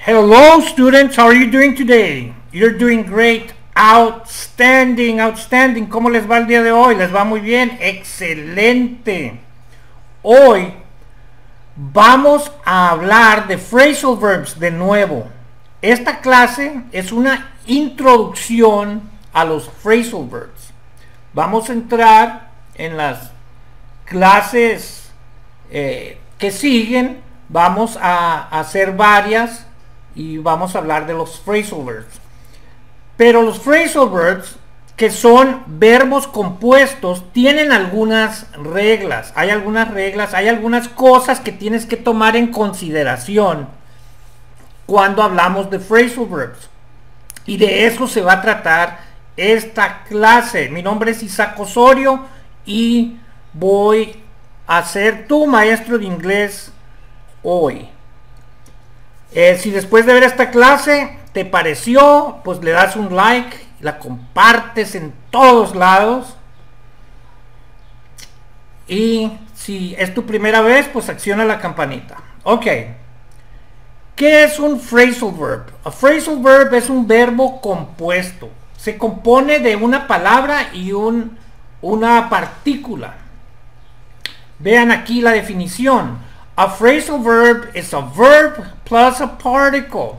Hello students, how are you doing today? You're doing great, outstanding, outstanding. ¿Cómo les va el día de hoy? ¿Les va muy bien? Excelente. Hoy vamos a hablar de phrasal verbs de nuevo. Esta clase es una introducción a los phrasal verbs. Vamos a entrar en las clases que siguen. Vamos a hacer varias y vamos a hablar de los phrasal verbs. Pero los phrasal verbs, que son verbos compuestos, tienen algunas reglas. Hay algunas cosas que tienes que tomar en consideración cuando hablamos de phrasal verbs. Y de eso se va a tratar esta clase. Mi nombre es Isaac Osorio y voy a ser tu maestro de inglés hoy. Si después de ver esta clase te pareció, pues le das un like, la compartes en todos lados. Y si es tu primera vez, pues acciona la campanita. Ok. ¿Qué es un phrasal verb? A phrasal verb es un verbo compuesto. Se compone de una palabra y una partícula. Vean aquí la definición. A phrasal verb is a verb plus a particle.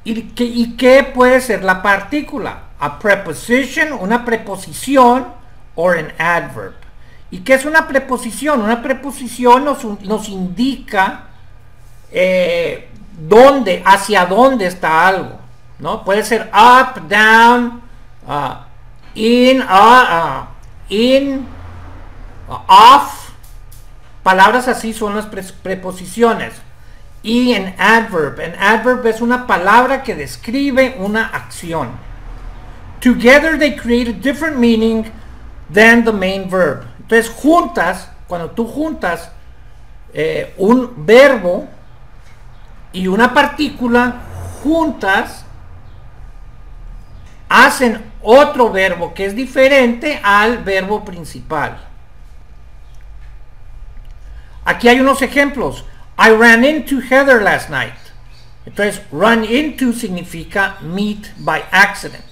¿Y qué puede ser la partícula? A preposition, una preposición, or an adverb. ¿Y qué es una preposición? Una preposición nos indica hacia dónde está algo, ¿no? Puede ser up, down, in, off. Palabras así son las preposiciones. Y an adverb es una palabra que describe una acción. Together they create a different meaning than the main verb. Entonces cuando tú juntas un verbo y una partícula, hacen otro verbo que es diferente al verbo principal. Aquí hay unos ejemplos. I ran into Heather last night. Entonces, run into significa meet by accident.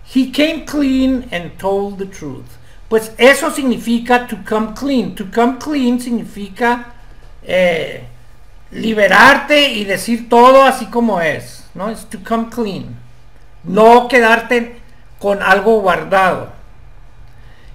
He came clean and told the truth. Pues eso significa to come clean. To come clean significa liberarte y decir todo así como es, ¿no? Es to come clean. No quedarte con algo guardado.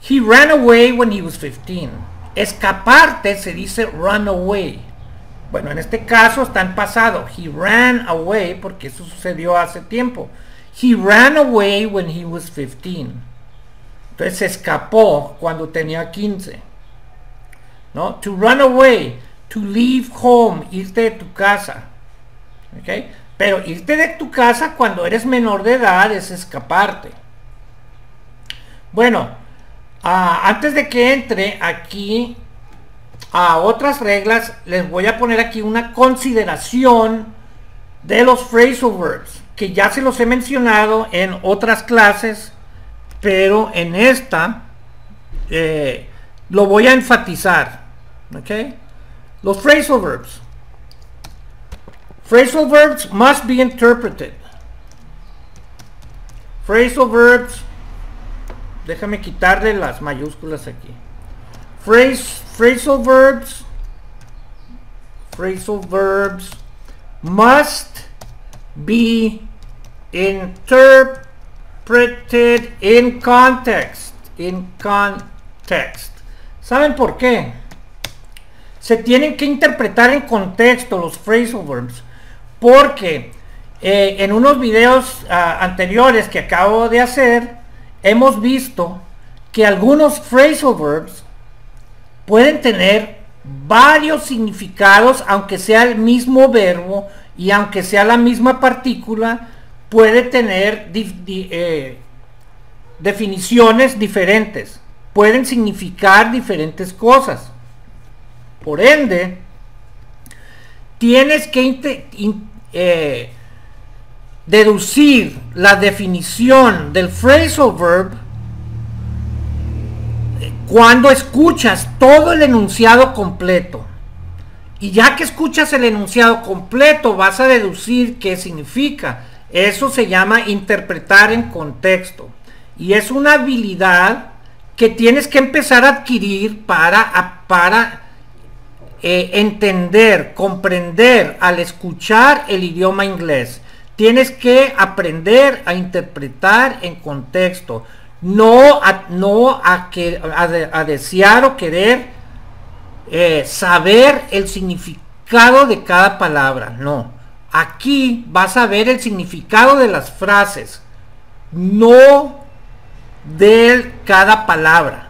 He ran away when he was 15. Escaparte se dice run away. Bueno, en este caso está en pasado. He ran away porque eso sucedió hace tiempo. He ran away when he was 15. Entonces se escapó cuando tenía 15. ¿No? To run away, to leave home, irte de tu casa. ¿Ok? Pero irte de tu casa cuando eres menor de edad es escaparte. Bueno, antes de que entre aquí a otras reglas, les voy a poner aquí una consideración de los phrasal verbs, que ya se los he mencionado en otras clases, pero en esta lo voy a enfatizar. ¿Ok? Los phrasal verbs. Phrasal verbs must be interpreted. Phrasal verbs, déjame quitarle las mayúsculas aquí. Phrasal verbs must be interpreted in context. ¿Saben por qué? Se tienen que interpretar en contexto los phrasal verbs, porque en unos videos anteriores que acabo de hacer, hemos visto que algunos phrasal verbs pueden tener varios significados, aunque sea el mismo verbo y aunque sea la misma partícula, puede tener definiciones diferentes, pueden significar diferentes cosas. Por ende, tienes que deducir la definición del phrasal verb cuando escuchas todo el enunciado completo. Y ya que escuchas el enunciado completo, vas a deducir qué significa. Eso se llama interpretar en contexto. Y es una habilidad que tienes que empezar a adquirir para entender, comprender al escuchar el idioma inglés. Tienes que aprender a interpretar en contexto, no a desear o querer saber el significado de cada palabra. No, aquí vas a ver el significado de las frases, no de cada palabra,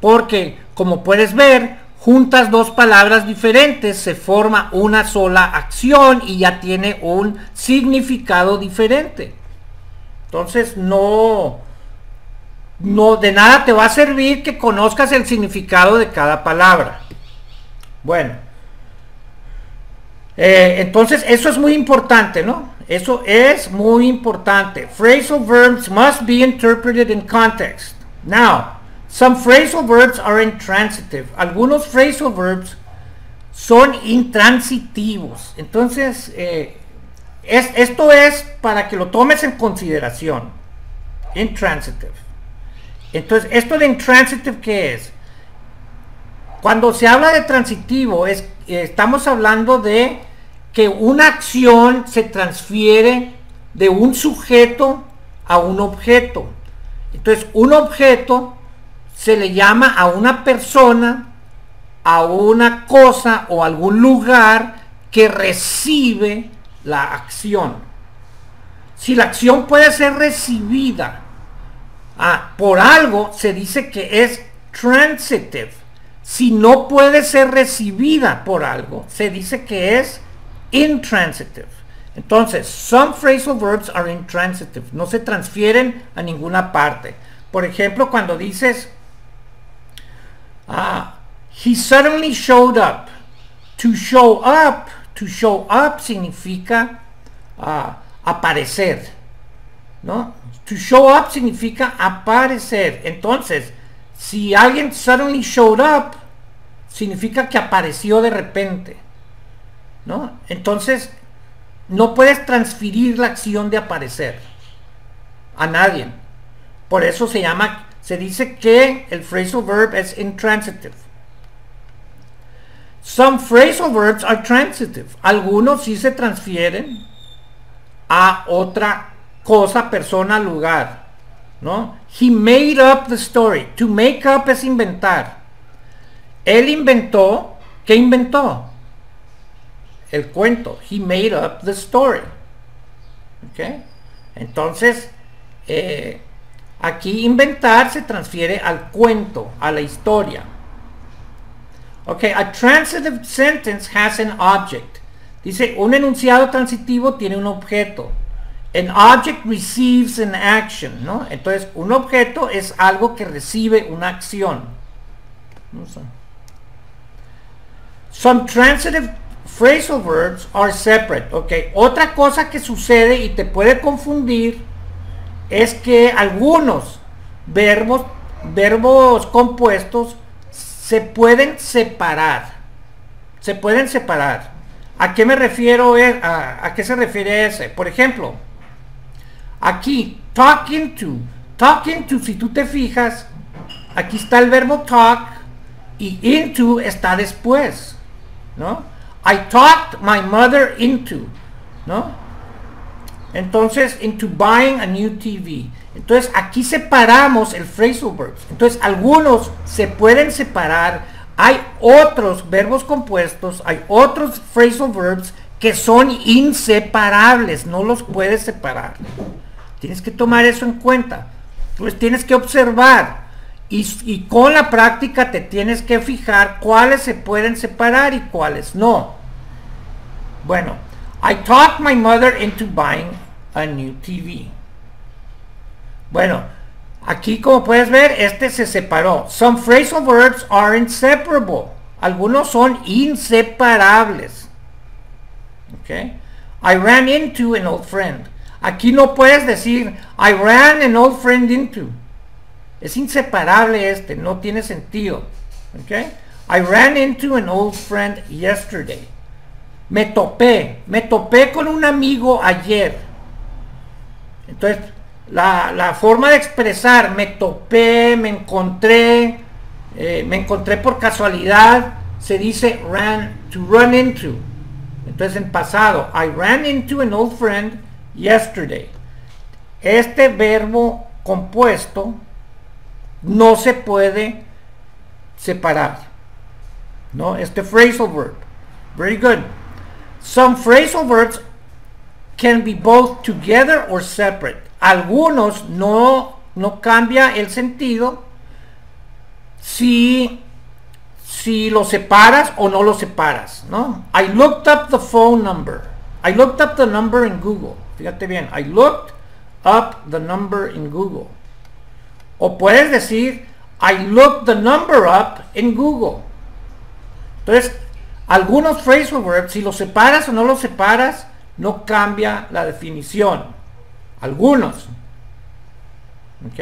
porque como puedes ver, juntas dos palabras diferentes, se forma una sola acción y ya tiene un significado diferente. Entonces no de nada te va a servir que conozcas el significado de cada palabra. Bueno, entonces eso es muy importante, ¿no? Eso es muy importante. Phrasal verbs must be interpreted in context. Now, some phrasal verbs are intransitive. Algunos phrasal verbs son intransitivos. Entonces, esto es para que lo tomes en consideración. Intransitive. Entonces, esto de intransitive, ¿qué es? Cuando se habla de transitivo, estamos hablando de que una acción se transfiere de un sujeto a un objeto. Entonces, un objeto se le llama a una persona, a una cosa o algún lugar que recibe la acción. Si la acción puede ser recibida por algo, se dice que es transitive. Si no puede ser recibida por algo, se dice que es intransitive. Entonces, some phrasal verbs are intransitive, no se transfieren a ninguna parte. Por ejemplo, cuando dices he suddenly showed up. To show up significa aparecer, ¿no? To show up significa aparecer. Entonces, si alguien suddenly showed up, significa que apareció de repente, ¿no? Entonces, no puedes transferir la acción de aparecer a nadie. Por eso se dice que el phrasal verb es intransitive. Some phrasal verbs are transitive. Algunos sí se transfieren a otra cosa, persona, lugar, ¿no? He made up the story. To make up es inventar. Él inventó. ¿Qué inventó? El cuento. He made up the story. ¿Ok? Entonces, aquí inventar se transfiere al cuento, a la historia. Ok, a transitive sentence has an object. Dice, un enunciado transitivo tiene un objeto. An object receives an action, ¿no? Entonces, un objeto es algo que recibe una acción. No sé. Some transitive phrasal verbs are separate. Ok, otra cosa que sucede y te puede confundir es que algunos verbos compuestos se pueden separar. Se pueden separar. ¿A qué me refiero? ¿A qué se refiere ese? Por ejemplo, aquí, talking to, si tú te fijas, aquí está el verbo talk y into está después, ¿no? I talked my mother into, ¿no? Entonces, into buying a new TV. Entonces, aquí separamos el phrasal verbs. Entonces, algunos se pueden separar. Hay otros verbos compuestos, hay otros phrasal verbs que son inseparables. No los puedes separar. Tienes que tomar eso en cuenta. Pues tienes que observar. Y con la práctica te tienes que fijar cuáles se pueden separar y cuáles no. Bueno, I talked my mother into buying a new TV. Bueno, aquí como puedes ver, este se separó. Some phrasal verbs are inseparable. Algunos son inseparables. Okay. I ran into an old friend. Aquí no puedes decir I ran an old friend into. Es inseparable no tiene sentido. Okay. I ran into an old friend yesterday. Me topé con un amigo ayer. Entonces, la forma de expresar me topé, me encontré por casualidad, se dice to run into. Entonces, en pasado, I ran into an old friend yesterday. Este verbo compuesto no se puede separar, ¿no? Este phrasal verb. Very good. Some phrasal verbs can be both together or separate. Algunos no cambia el sentido si lo separas o no lo separas, ¿no? I looked up the phone number. I looked up the number in Google. Fíjate bien. I looked up the number in Google. O puedes decir I looked the number up in Google. Entonces, algunos phrasal verbs, si los separas o no los separas, no cambia la definición. Algunos. ¿Ok?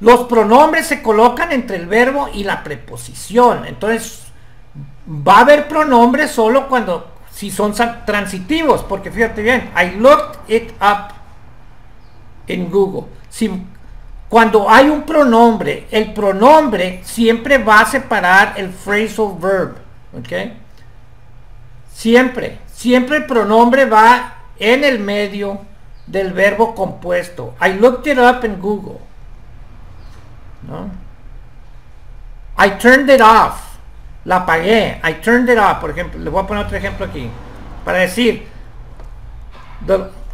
Los pronombres se colocan entre el verbo y la preposición. Entonces, va a haber pronombres solo si son transitivos. Porque fíjate bien, I looked it up in Google. Cuando hay un pronombre, el pronombre siempre va a separar el phrasal verb. ¿Ok? Siempre el pronombre va en el medio del verbo compuesto. I looked it up in Google, ¿no? I turned it off. La apagué. I turned it off. Por ejemplo, le voy a poner otro ejemplo aquí para decir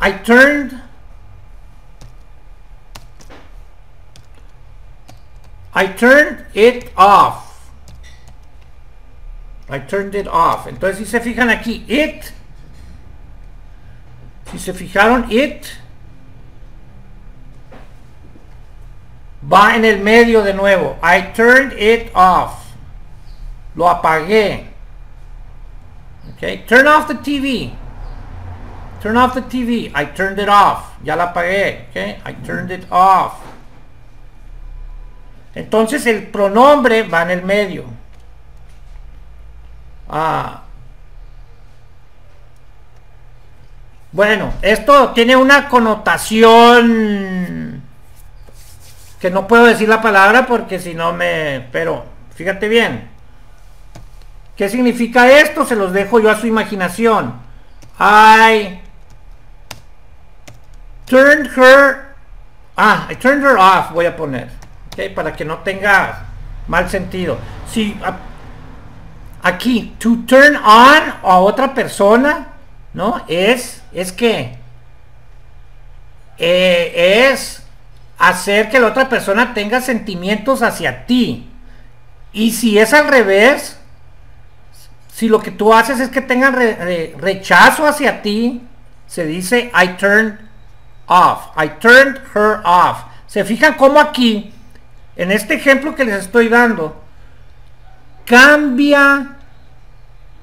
I turned it off. I turned it off. Entonces, si se fijan aquí, si se fijaron, it va en el medio de nuevo. I turned it off. Lo apagué. Okay. Turn off the TV. Turn off the TV. I turned it off. Ya la apagué. Okay. I turned it off. Entonces el pronombre va en el medio. Bueno, esto tiene una connotación que no puedo decir la palabra porque si no pero fíjate bien. ¿Qué significa esto? Se los dejo yo a su imaginación. I turned her off, voy a poner, ¿okay? Para que no tenga mal sentido. Si aquí, to turn on a otra persona, ¿no? Es que es hacer que la otra persona tenga sentimientos hacia ti. Y si es al revés, si lo que tú haces es que tengan rechazo hacia ti, se dice I turned off. I turned her off. Se fijan cómo aquí, en este ejemplo que les estoy dando, cambia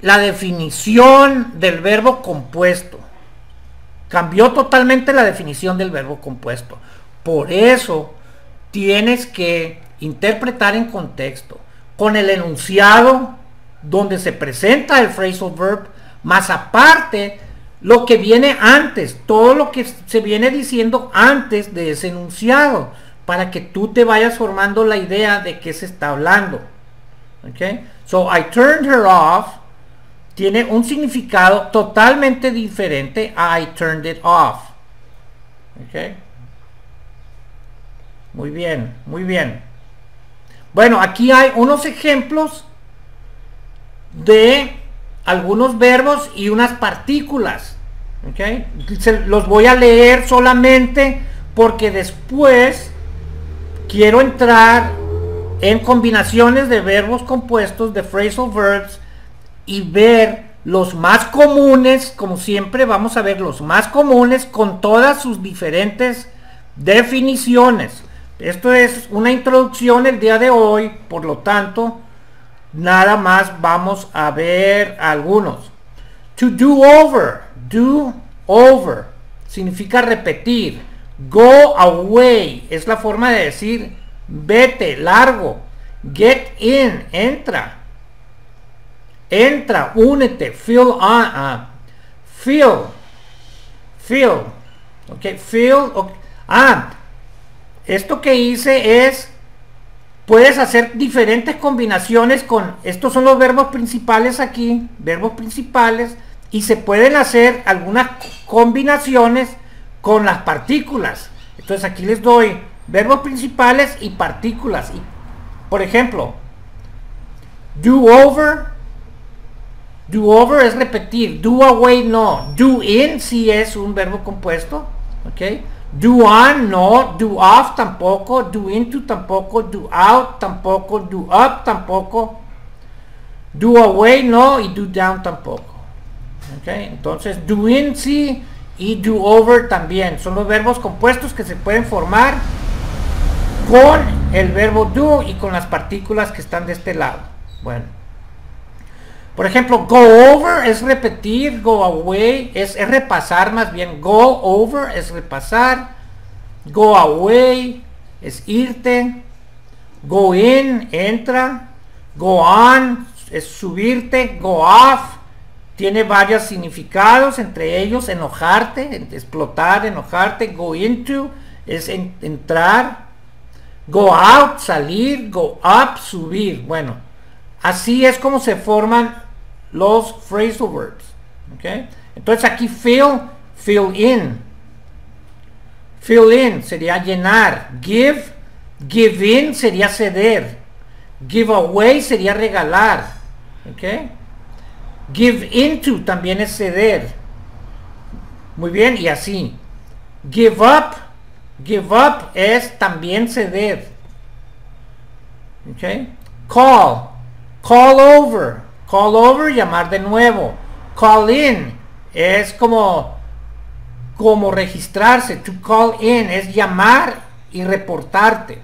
la definición del verbo compuesto. Cambió totalmente la definición del verbo compuesto. Por eso tienes que interpretar en contexto, con el enunciado donde se presenta el phrasal verb, más aparte lo que viene antes, todo lo que se viene diciendo antes de ese enunciado, para que tú te vayas formando la idea de qué se está hablando. Okay? So I turned her off tiene un significado totalmente diferente a I turned it off. Okay. Muy bien, muy bien. Bueno, aquí hay unos ejemplos de algunos verbos y unas partículas. Okay. Los voy a leer solamente porque después quiero entrar en combinaciones de verbos compuestos, de phrasal verbs, y ver los más comunes. Como siempre vamos a ver los más comunes con todas sus diferentes definiciones. Esto es una introducción el día de hoy, por lo tanto nada más vamos a ver algunos. To do over significa repetir. Go away es la forma de decir vete, largo. Get in, entra. Entra, únete, feel on, feel, ok, feel, okay. Esto que hice es, puedes hacer diferentes combinaciones con, estos son los verbos principales aquí, verbos principales, y se pueden hacer algunas combinaciones con las partículas. Entonces aquí les doy verbos principales y partículas. Y, por ejemplo, do over es repetir, do away no, do in sí es un verbo compuesto, ok, do on no, do off tampoco, do into tampoco, do out tampoco, do up tampoco, do away no y do down tampoco, ok. Entonces do in sí y do over también son los verbos compuestos que se pueden formar con el verbo do y con las partículas que están de este lado. Bueno, por ejemplo, go over es repetir, go away es repasar, más bien go over es repasar, go away es irte, go in, entra, go on es subirte, go off tiene varios significados, entre ellos enojarte, explotar, enojarte, go into es entrar, go out, salir, go up, subir. Bueno, así es como se forman los phrasal verbs, ¿ok? Entonces aquí fill in sería llenar, give in sería ceder, give away sería regalar, ¿ok? Give into también es ceder, muy bien, y así. Give up es también ceder, ¿ok? Call over, llamar de nuevo. Call in es como registrarse. To call in es llamar y reportarte,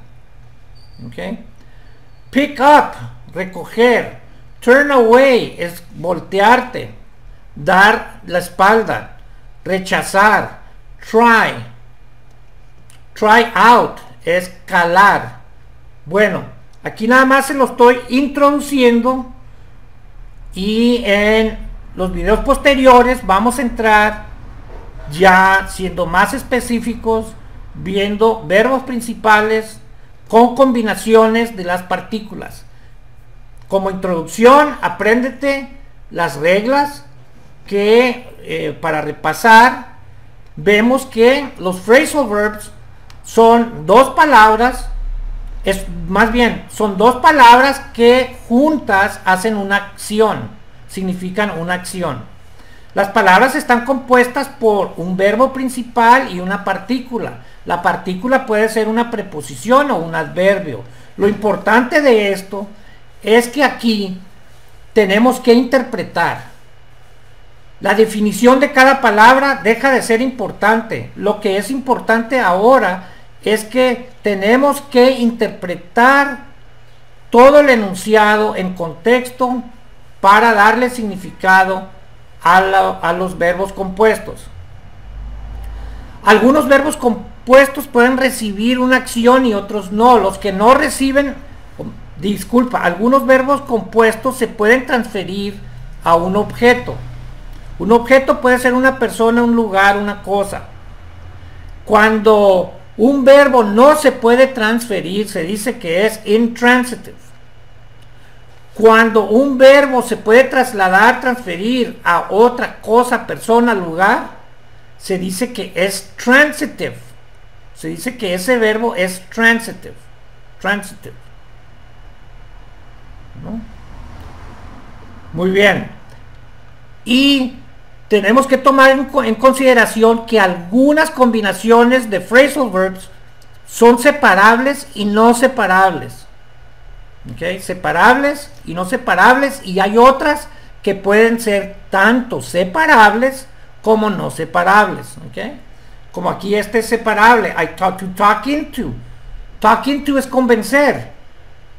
¿ok? Pick up, recoger. Turn away es voltearte, dar la espalda, rechazar. Try out es calar. Bueno, aquí nada más se lo estoy introduciendo y en los videos posteriores vamos a entrar ya siendo más específicos, viendo verbos principales con combinaciones de las partículas. Como introducción, apréndete las reglas que para repasar vemos que los phrasal verbs son dos palabras, son dos palabras que juntas hacen una acción, significan una acción. Las palabras están compuestas por un verbo principal y una partícula. La partícula puede ser una preposición o un adverbio. Lo importante de esto es que aquí tenemos que interpretar. La definición de cada palabra deja de ser importante. Lo que es importante ahora es que tenemos que interpretar todo el enunciado en contexto para darle significado a los verbos compuestos. Algunos verbos compuestos pueden recibir una acción y otros no. Los que no reciben, algunos verbos compuestos se pueden transferir a un objeto. Un objeto puede ser una persona, un lugar, una cosa. Cuando un verbo no se puede transferir, se dice que es intransitive. Cuando un verbo se puede trasladar, transferir a otra cosa, persona, lugar, se dice que es transitive. Se dice que ese verbo es transitive. ¿No? Muy bien. Y tenemos que tomar en consideración que algunas combinaciones de phrasal verbs son separables y no separables. ¿Ok? Separables y no separables, y hay otras que pueden ser tanto separables como no separables. ¿Ok? Como aquí este es separable. I talk to, talk into. Talk into es convencer.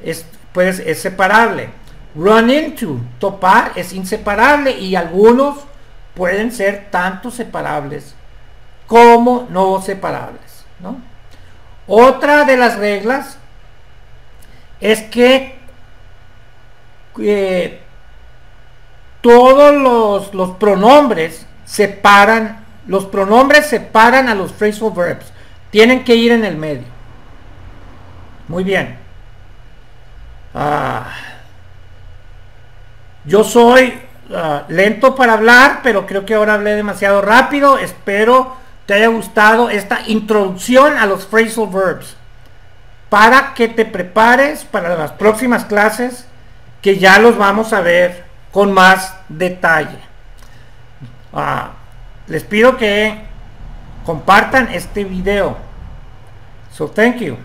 Es separable. Run into, topar, es inseparable, y algunos pueden ser tanto separables como no separables, ¿no? Otra de las reglas es que todos los pronombres separan, a los phrasal verbs. Tienen que ir en el medio. Muy bien. Yo soy lento para hablar, pero creo que ahora hablé demasiado rápido. Espero te haya gustado esta introducción a los phrasal verbs, para que te prepares para las próximas clases, que ya los vamos a ver con más detalle. Les pido que compartan este video. So thank you.